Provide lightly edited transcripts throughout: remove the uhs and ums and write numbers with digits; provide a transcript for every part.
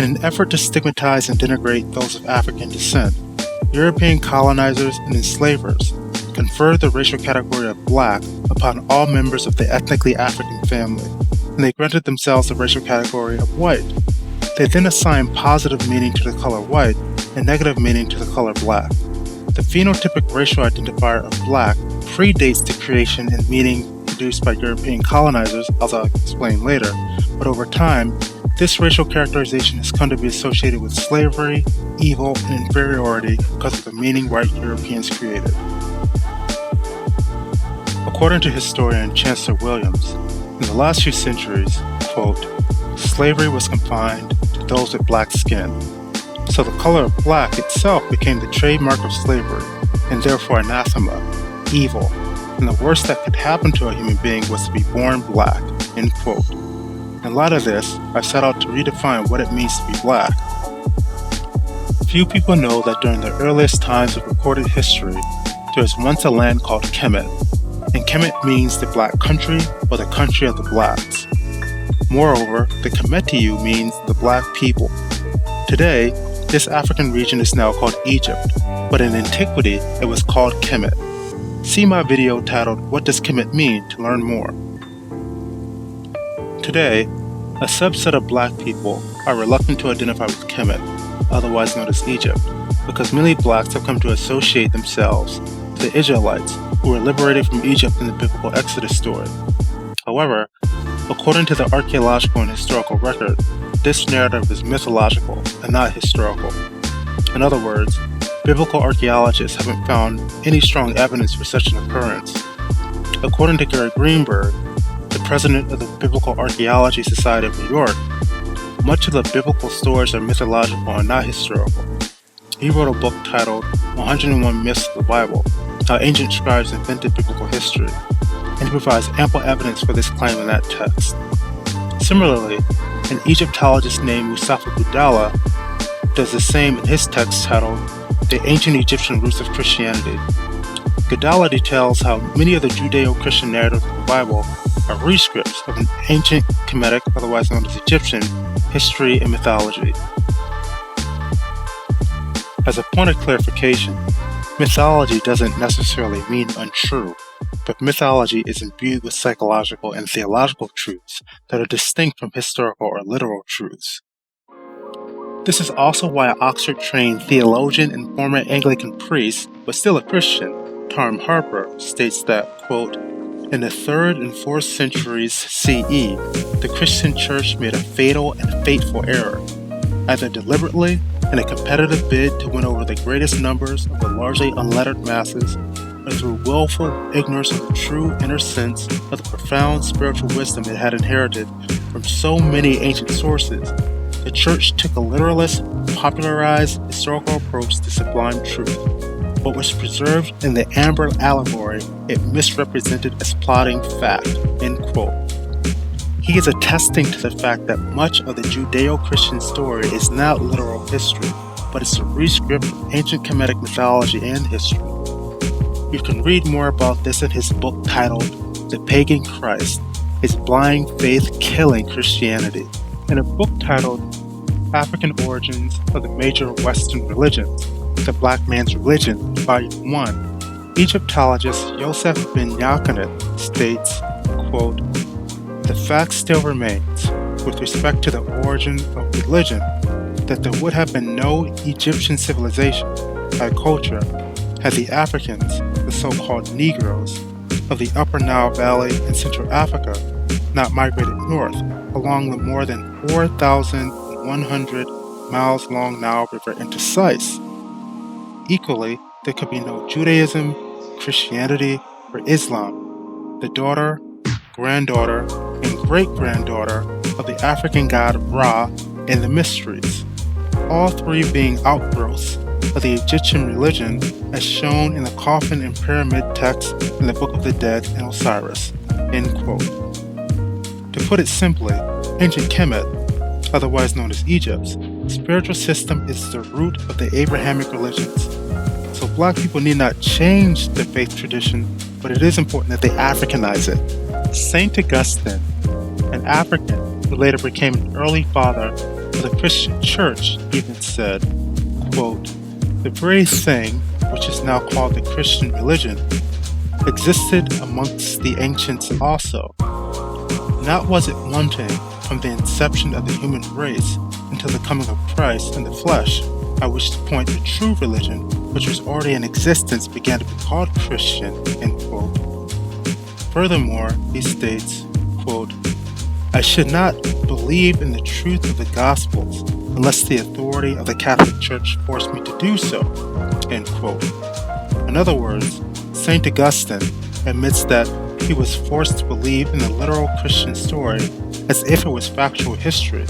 In an effort to stigmatize and denigrate those of African descent, European colonizers and enslavers conferred the racial category of black upon all members of the ethnically African family, and they granted themselves the racial category of white. They then assigned positive meaning to the color white and negative meaning to the color black. The phenotypic racial identifier of black predates the creation and meaning produced by European colonizers, as I'll explain later, but over time, this racial characterization has come to be associated with slavery, evil, and inferiority because of the meaning white Europeans created. According to historian Chancellor Williams, in the last few centuries, quote, slavery was confined to those with black skin. So the color of black itself became the trademark of slavery, and therefore anathema, evil, and the worst that could happen to a human being was to be born black, end quote. In light of this, I set out to redefine what it means to be black. Few people know that during the earliest times of recorded history, there was once a land called Kemet, and Kemet means the Black Country or the country of the blacks. Moreover, the Kemetyu means the black people. Today, this African region is now called Egypt, but in antiquity, it was called Kemet. See my video titled, What Does Kemet Mean? To learn more. Today, a subset of black people are reluctant to identify with Kemet, otherwise known as Egypt, because many blacks have come to associate themselves with the Israelites who were liberated from Egypt in the biblical Exodus story. However, according to the archaeological and historical record, this narrative is mythological and not historical. In other words, biblical archaeologists haven't found any strong evidence for such an occurrence. According to Gary Greenberg, the president of the Biblical Archaeology Society of New York, much of the biblical stories are mythological and not historical. He wrote a book titled 101 Myths of the Bible, How Ancient Scribes Invented Biblical History, and he provides ample evidence for this claim in that text. Similarly, an Egyptologist named Mustafa Budala does the same in his text titled The Ancient Egyptian Roots of Christianity. Budala details how many of the Judeo-Christian narratives of the Bible are rescripts of an ancient Kemetic, otherwise known as Egyptian, history and mythology. As a point of clarification, mythology doesn't necessarily mean untrue, but mythology is imbued with psychological and theological truths that are distinct from historical or literal truths. This is also why Oxford-trained theologian and former Anglican priest, but still a Christian, Tarm Harper, states that, quote, in the 3rd and 4th centuries CE, the Christian church made a fatal and fateful error, either deliberately in a competitive bid to win over the greatest numbers of the largely unlettered masses, or through willful ignorance of the true inner sense of the profound spiritual wisdom it had inherited from so many ancient sources. The church took a literalist, popularized historical approach to sublime truth. What was preserved in the Amber allegory, it misrepresented as plotting fact, end quote. He is attesting to the fact that much of the Judeo-Christian story is not literal history, but it's a rescript of ancient Kemetic mythology and history. You can read more about this in his book titled The Pagan Christ, His Blind Faith Killing Christianity, and a book titled African Origins of the Major Western Religions, The Black Man's Religion, Volume 1. Egyptologist Yosef Ben Yaconet states, quote, the fact still remains, with respect to the origin of religion, that there would have been no Egyptian civilization, by culture, had the Africans, the so-called Negroes, of the Upper Nile Valley in Central Africa not migrated north along the more than 4,100 miles long Nile River into Sais. Equally, there could be no Judaism, Christianity, or Islam, the daughter, granddaughter, and great-granddaughter of the African god Ra and the Mysteries, all three being outgrowths of the Egyptian religion as shown in the coffin and pyramid texts in the Book of the Dead and Osiris, end quote. To put it simply, ancient Kemet, otherwise known as Egypt's spiritual system is the root of the Abrahamic religions. So black people need not change their faith tradition, but it is important that they Africanize it. Saint Augustine, an African who later became an early father The Christian Church even said, quote, "The very thing which is now called the Christian religion existed amongst the ancients also. Not was it wanting from the inception of the human race until the coming of Christ in the flesh, by which the point the true religion, which was already in existence, began to be called Christian," end quote. Furthermore, he states, quote, "I should not believe in the truth of the Gospels unless the authority of the Catholic Church forced me to do so," end quote. In other words, St. Augustine admits that he was forced to believe in the literal Christian story as if it was factual history,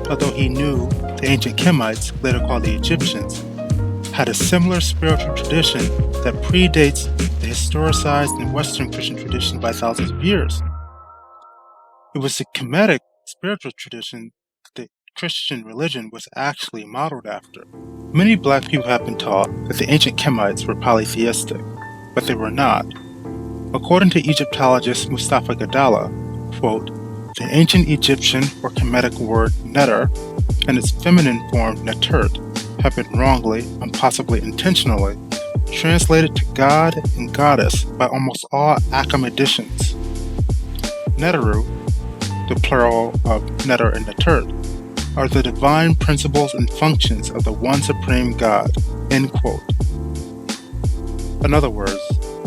although he knew the ancient Kemites, later called the Egyptians, had a similar spiritual tradition that predates the historicized and Western Christian tradition by thousands of years. It was the Kemetic spiritual tradition that the Christian religion was actually modeled after. Many black people have been taught that the ancient Kemites were polytheistic, but they were not. According to Egyptologist Mustafa Gadala, quote, "The ancient Egyptian or Kemetic word neter and its feminine form netert have been wrongly, and possibly intentionally, translated to God and Goddess by almost all academicians. Neteru, the plural of neter and netert, are the divine principles and functions of the one supreme God," end quote. In other words,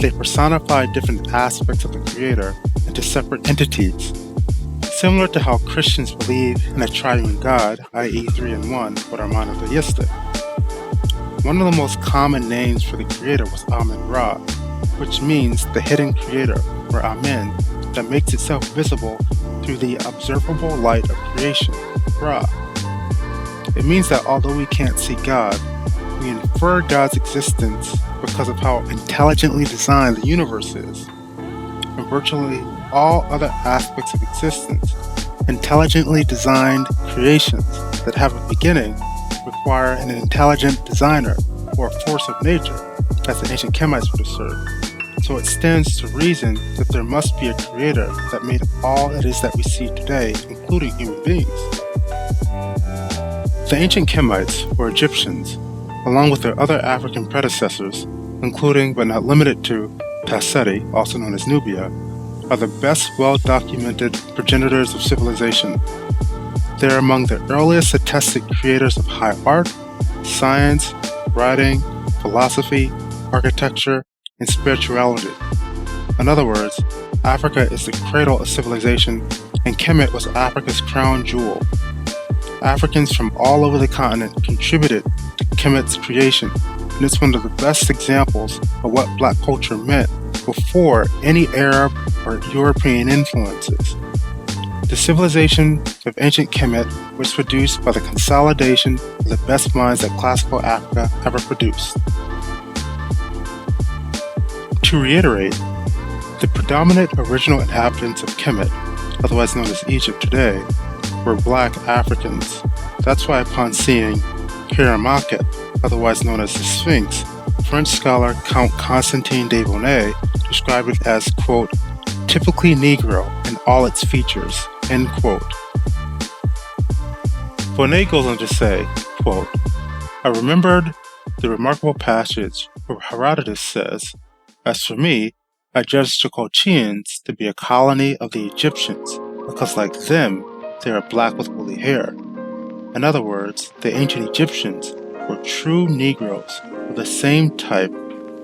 they personify different aspects of the Creator into separate entities, similar to how Christians believe in a triune God, i.e. 3 in 1, but are monotheistic. One of the most common names for the Creator was Amen-Ra, which means the hidden Creator, or Amen, that makes itself visible through the observable light of creation, Ra. It means that although we can't see God, we infer God's existence because of how intelligently designed the universe is. In virtually all other aspects of existence, intelligently designed creations that have a beginning require an intelligent designer or a force of nature, as the ancient Kemites would assert. So it stands to reason that there must be a creator that made all it is that we see today, including human beings. The ancient Kemites, or Egyptians, along with their other African predecessors, including but not limited to Tasseti, also known as Nubia, are the best well-documented progenitors of civilization. They are among the earliest attested creators of high art, science, writing, philosophy, architecture, and spirituality. In other words, Africa is the cradle of civilization, and Kemet was Africa's crown jewel. Africans from all over the continent contributed to Kemet's creation, and it's one of the best examples of what black culture meant before any Arab or European influences. The civilization of ancient Kemet was produced by the consolidation of the best minds that classical Africa ever produced. To reiterate, the predominant original inhabitants of Kemet, otherwise known as Egypt today, were black Africans. That's why upon seeing Hieramakhet, otherwise known as the Sphinx, French scholar Count Constantin de Bonnet described it as, quote, "typically Negro in all its features," end quote. Bonnet goes on to say, quote, "I remembered the remarkable passage where Herodotus says, 'As for me, I judged the Colchians to be a colony of the Egyptians, because like them, they are black with woolly hair.' In other words, the ancient Egyptians were true Negroes of the same type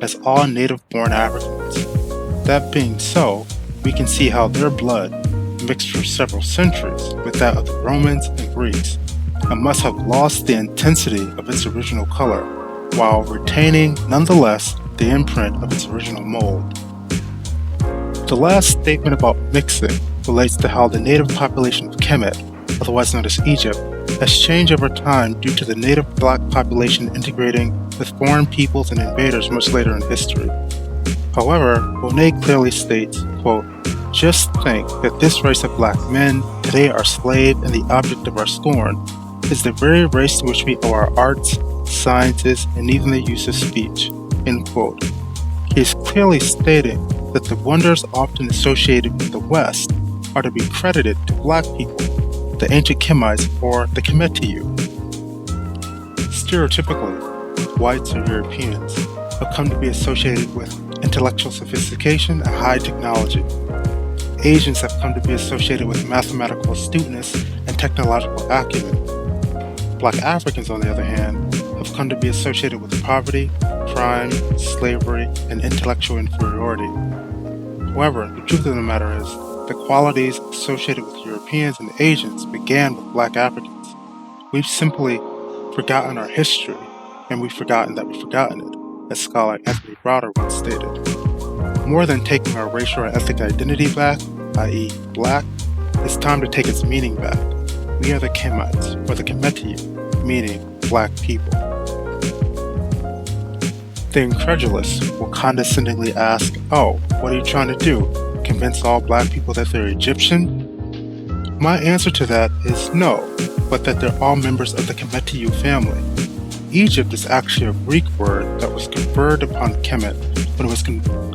as all native-born Africans. That being so, we can see how their blood, mixed for several centuries with that of the Romans and Greeks, and must have lost the intensity of its original color, while retaining, nonetheless, the imprint of its original mold." The last statement about mixing relates to how the native population of Kemet, otherwise known as Egypt, has changed over time due to the native black population integrating with foreign peoples and invaders much later in history. However, Bonnet clearly states, quote, "Just think that this race of black men, today our slave and the object of our scorn, is the very race to which we owe our arts, sciences, and even the use of speech," end quote. He is clearly stating that the wonders often associated with the West are to be credited to black people. the ancient Kemites or the Kemetyu. Stereotypically, whites or Europeans have come to be associated with intellectual sophistication and high technology. Asians have come to be associated with mathematical astuteness and technological acumen. Black Africans, on the other hand, have come to be associated with poverty, crime, slavery, and intellectual inferiority. However, the truth of the matter is, the qualities associated with Europeans and Asians began with Black Africans. We've simply forgotten our history, and we've forgotten that we've forgotten it, as scholar Anthony Browder once stated. More than taking our racial or ethnic identity back, i.e. Black, it's time to take its meaning back. We are the Kemites, or the Kemetyu, meaning Black people. The incredulous will condescendingly ask, "Oh, what are you trying to do? Convince all Black people that they're Egyptian?" My answer to that is no, but that they're all members of the Kemetyu family. Egypt is actually a Greek word that was conferred upon Kemet when it was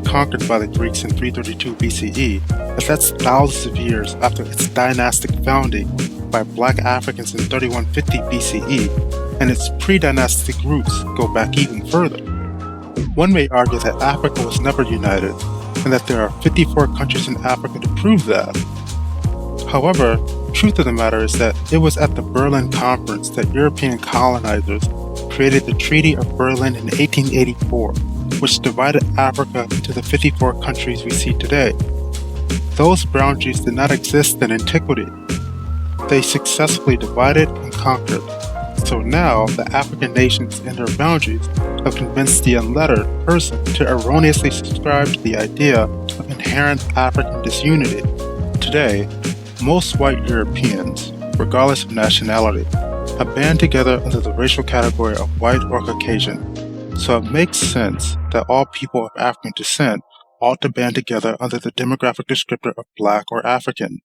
conquered by the Greeks in 332 BCE, as that's thousands of years after its dynastic founding by Black Africans in 3150 BCE, and its pre-dynastic roots go back even further. One may argue that Africa was never united, and that there are 54 countries in Africa to prove that. However, the truth of the matter is that it was at the Berlin Conference that European colonizers created the Treaty of Berlin in 1884, which divided Africa into the 54 countries we see today. Those boundaries did not exist in antiquity. They successfully divided and conquered. So now, the African nations and their boundaries have convinced the unlettered person to erroneously subscribe to the idea of inherent African disunity. Today, most white Europeans, regardless of nationality, have band together under the racial category of white or Caucasian. So it makes sense that all people of African descent ought to band together under the demographic descriptor of Black or African.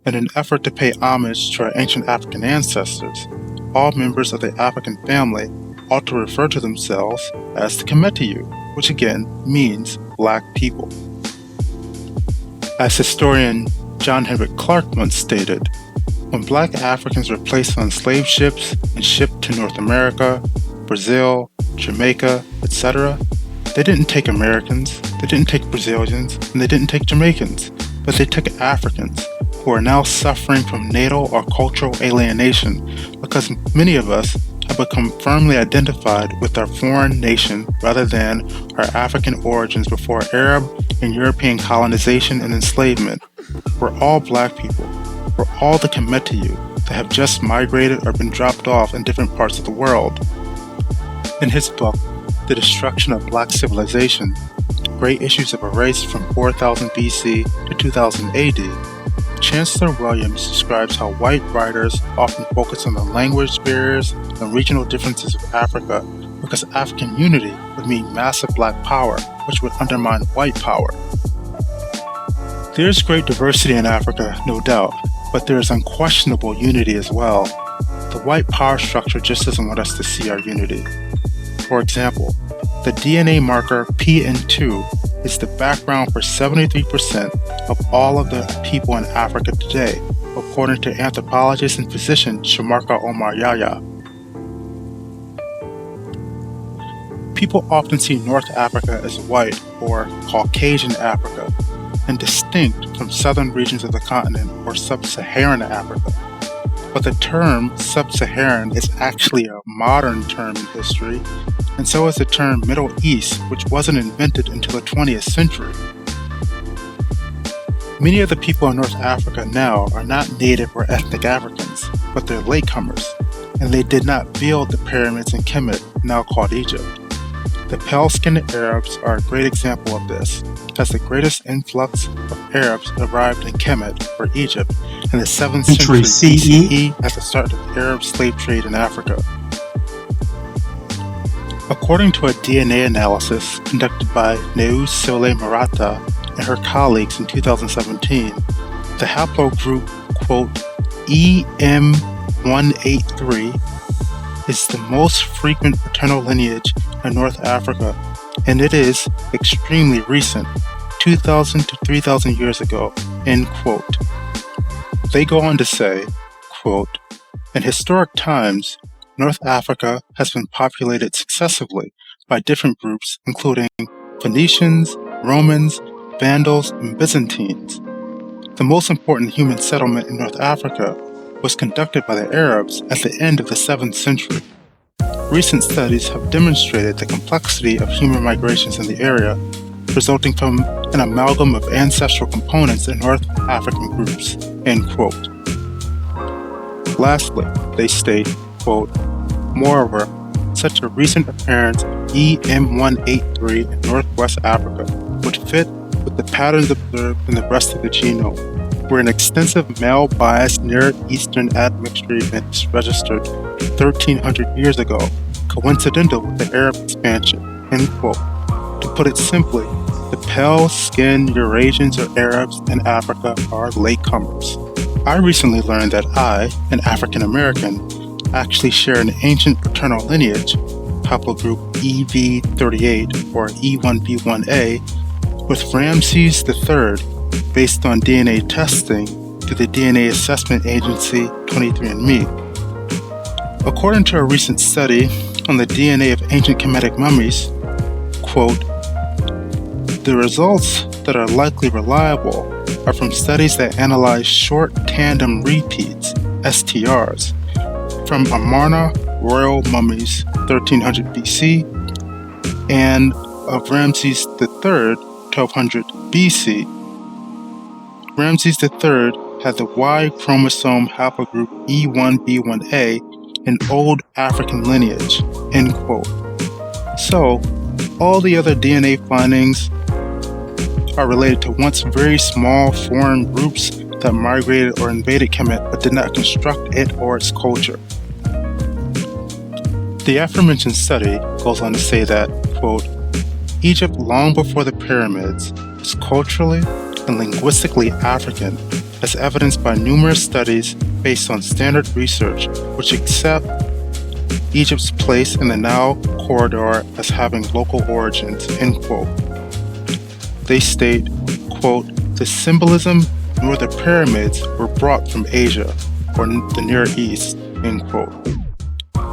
In an effort to pay homage to our ancient African ancestors, all members of the African family ought to refer to themselves as the Kemetyu, which again means Black people. As historian John Henrik Clarke once stated, when Black Africans were placed on slave ships and shipped to North America, Brazil, Jamaica, etc., they didn't take Americans, they didn't take Brazilians, and they didn't take Jamaicans, but they took Africans, who are now suffering from natal or cultural alienation because many of us have become firmly identified with our foreign nation rather than our African origins before Arab and European colonization and enslavement. We're all Black people. We're all the Kemetyu that have just migrated or been dropped off in different parts of the world. In his book, The Destruction of Black Civilization, Great Issues of a Race from 4000 BC to 2000 AD, Chancellor Williams describes how white writers often focus on the language barriers and regional differences of Africa because African unity would mean massive Black power, which would undermine white power. There is great diversity in Africa, no doubt, but there is unquestionable unity as well. The white power structure just doesn't want us to see our unity. For example, the DNA marker PN2 is the background for 73% of all of the people in Africa today, according to anthropologist and physician Shamarka Omar Yahya. People often see North Africa as white or Caucasian Africa, and distinct from southern regions of the continent or sub-Saharan Africa. But the term sub-Saharan is actually a modern term in history, and so is the term Middle East, which wasn't invented until the 20th century. Many of the people in North Africa now are not native or ethnic Africans, but they're latecomers, and they did not build the pyramids in Kemet, now called Egypt. The pale-skinned Arabs are a great example of this, as the greatest influx of Arabs arrived in Kemet, or Egypt, in the 7th century CE at the start of the Arab slave trade in Africa. According to a DNA analysis conducted by Neus Sole Marata and her colleagues in 2017, the haplogroup, quote, EM183 is the most frequent paternal lineage in North Africa, and it is extremely recent, 2,000 to 3,000 years ago, end quote. They go on to say, quote, "In historic times, North Africa has been populated successively by different groups including Phoenicians, Romans, Vandals, and Byzantines. The most important human settlement in North Africa was conducted by the Arabs at the end of the 7th century. Recent studies have demonstrated the complexity of human migrations in the area, resulting from an amalgam of ancestral components in North African groups." End quote. Lastly, they state, quote, "Moreover, such a recent appearance of EM183 in Northwest Africa would fit with the patterns observed in the rest of the genome, where an extensive male-biased Near Eastern admixture event is registered 1,300 years ago, coincidental with the Arab expansion." End quote. To put it simply, the pale-skinned Eurasians or Arabs in Africa are latecomers. I recently learned that I, an African American, actually share an ancient paternal lineage, haplogroup EV38 or E1B1A, with Ramses III based on DNA testing through the DNA assessment agency 23andMe. According to a recent study on the DNA of ancient Kemetic mummies, quote, "The results that are likely reliable are from studies that analyze short tandem repeats, STRs, from Amarna royal mummies 1300 BC and of Ramses III 1200 BC. Ramses III had the Y chromosome haplogroup E1B1A in Old African lineage." End quote. So, all the other DNA findings are related to once very small foreign groups that migrated or invaded Kemet but did not construct it or its culture. The aforementioned study goes on to say that, quote, "Egypt long before the pyramids was culturally and linguistically African, as evidenced by numerous studies based on standard research which accept Egypt's place in the Nile corridor as having local origins." End quote. They state, quote, "The symbolism nor the pyramids were brought from Asia or the Near East." End quote.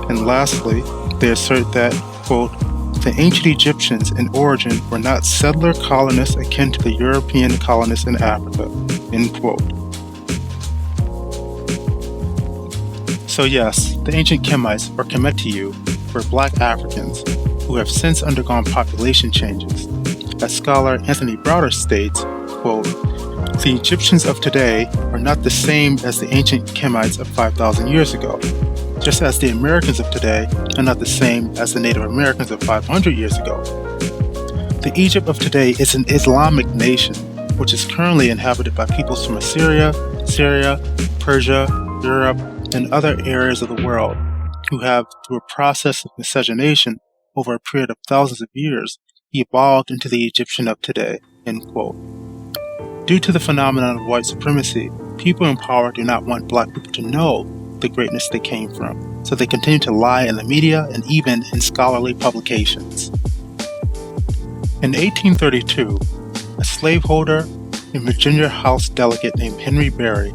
And lastly, they assert that, quote, "The ancient Egyptians in origin were not settler colonists akin to the European colonists in Africa." End quote. So yes, the ancient Kemites, or Kemetyu, were black Africans who have since undergone population changes. As scholar Anthony Browder states, quote, "The Egyptians of today are not the same as the ancient Kemites of 5,000 years ago, just as the Americans of today are not the same as the Native Americans of 500 years ago. The Egypt of today is an Islamic nation, which is currently inhabited by peoples from Assyria, Syria, Persia, Europe, and other areas of the world, who have, through a process of miscegenation over a period of thousands of years, evolved into the Egyptian of today." End quote. Due to the phenomenon of white supremacy, people in power do not want black people to know the greatness they came from, so they continue to lie in the media and even in scholarly publications. In 1832, a slaveholder and Virginia House delegate named Henry Berry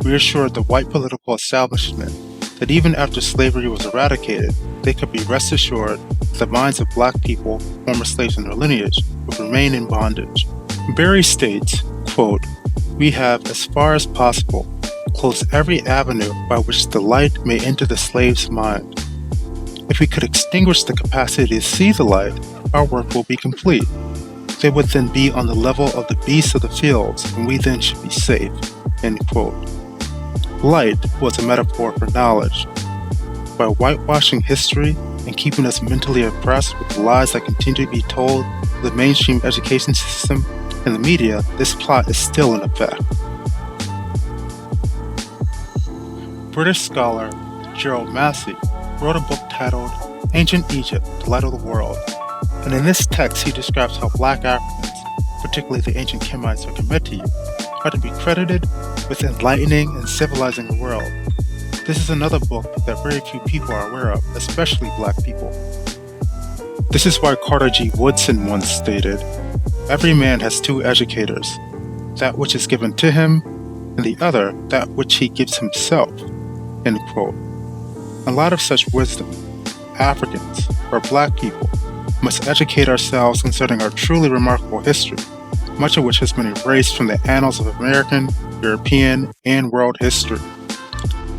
reassured the white political establishment that even after slavery was eradicated, they could be rest assured that the minds of black people, former slaves in their lineage, would remain in bondage. Berry states, quote, "We have, as far as possible, closed every avenue by which the light may enter the slave's mind. If we could extinguish the capacity to see the light, our work will be complete. They would then be on the level of the beasts of the fields, and we then should be safe." End quote. Light was a metaphor for knowledge. By whitewashing history and keeping us mentally oppressed with the lies that continue to be told to the mainstream education system and the media, this plot is still in effect. British scholar Gerald Massey wrote a book titled Ancient Egypt, the Light of the World, and in this text he describes how black Africans, particularly the ancient Kemites or Kemetyu, are to be credited with enlightening and civilizing the world. This is another book that very few people are aware of, especially black people. This is why Carter G. Woodson once stated, "Every man has two educators, that which is given to him, and the other that which he gives himself. End quote. In light of such wisdom, Africans, or Black people, must educate ourselves concerning our truly remarkable history, much of which has been erased from the annals of American, European, and world history.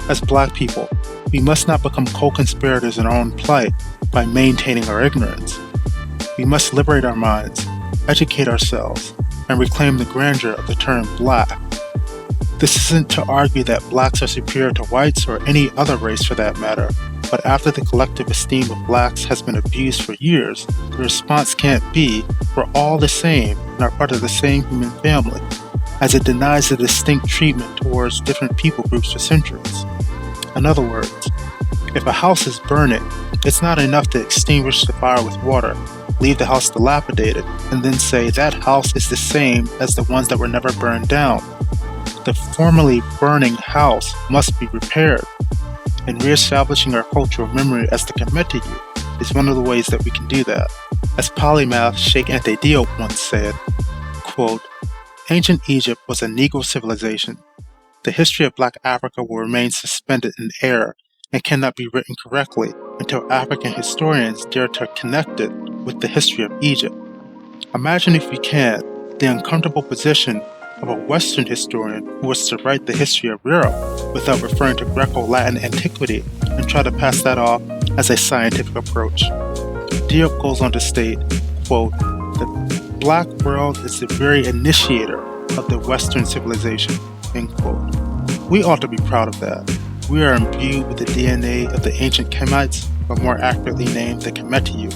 As Black people, we must not become co-conspirators in our own plight by maintaining our ignorance. We must liberate our minds, educate ourselves, and reclaim the grandeur of the term Black. This isn't to argue that Blacks are superior to whites or any other race for that matter, but after the collective esteem of Blacks has been abused for years, the response can't be, we're all the same and are part of the same human family, as it denies the distinct treatment towards different people groups for centuries. In other words, if a house is burning, it's not enough to extinguish the fire with water, leave the house dilapidated, and then say that house is the same as the ones that were never burned down. The formerly burning house must be repaired, and reestablishing our cultural memory as the Kemetyu is one of the ways that we can do that. As polymath Sheikh Anta once said, quote, "Ancient Egypt was a Negro civilization. The history of Black Africa will remain suspended in air and cannot be written correctly until African historians dare to connect it with the history of Egypt. Imagine, if we can, the uncomfortable position of a Western historian who was to write the history of Europe without referring to Greco-Latin antiquity and try to pass that off as a scientific approach." Diop goes on to state, quote, "The Black world is the very initiator of the Western civilization," end quote. We ought to be proud of that. We are imbued with the DNA of the ancient Kemites, or more accurately named the Kemetyu.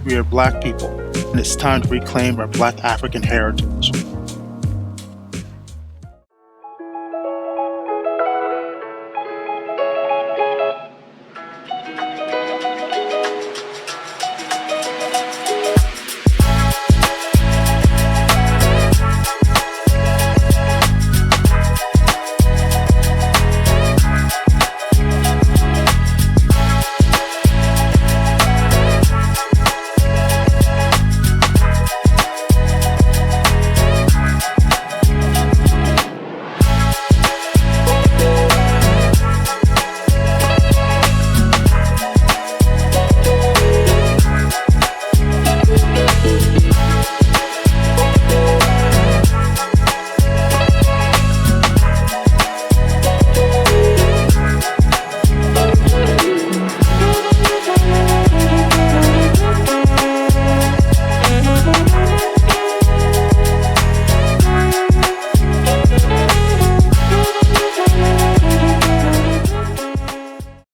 We are Black people, and it's time to reclaim our Black African heritage.